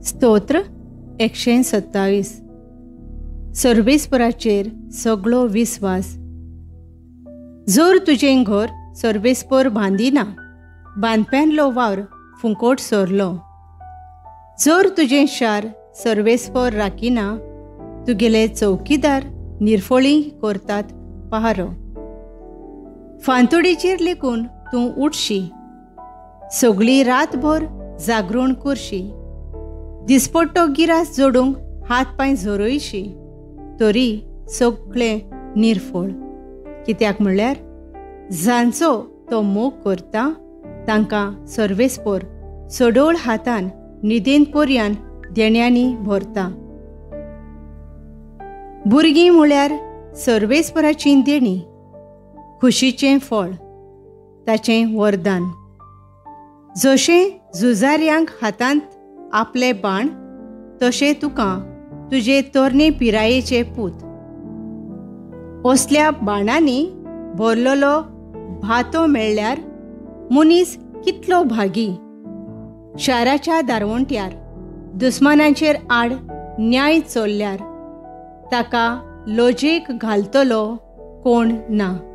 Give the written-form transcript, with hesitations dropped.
स्तोत्र 127. सर्वेस्पराचेर सगळो विस्वास. जोर तुजें घर सर्वेस्पर बांदिना, बांदप्यांलो वावर फुंकोट सोरलो. जोर तुजें शार सर्वेस्पर राखिना, तुगेले चौकीदार निर्फळी करतात पहारो. फांतोडेचेर लेकून तूं उठशी, सगळी रातभर जागरण करशी. दिसपट्टो गिरास जोडूंक हात पांय झरोयशी, तरी सगळें निर्फळ. कित्याक म्हणल्यार जांचो तो मोग करता तांकां सर्वेस्पर सडोळ हातान न्हिदेन पर्यान देण्यांनी भरता. भुरगीं म्हळ्यार सर्वेस्पराची देणी, खुशीचें फळ ताचें वरदान. जशें झुजाऱ्यांक हातांत आपले बाण, तशें तुका तुजे तरणे पिरायेचे पूत. असल्या बाणांनी भरलेलो भातो मेळ्ळ्यार मनीस कितलो भागी. शाराच्या दारवंट्यार दुस्मानांचेर आड न्याय चल्ल्यार ताका लोजेक घालतलो कोण ना.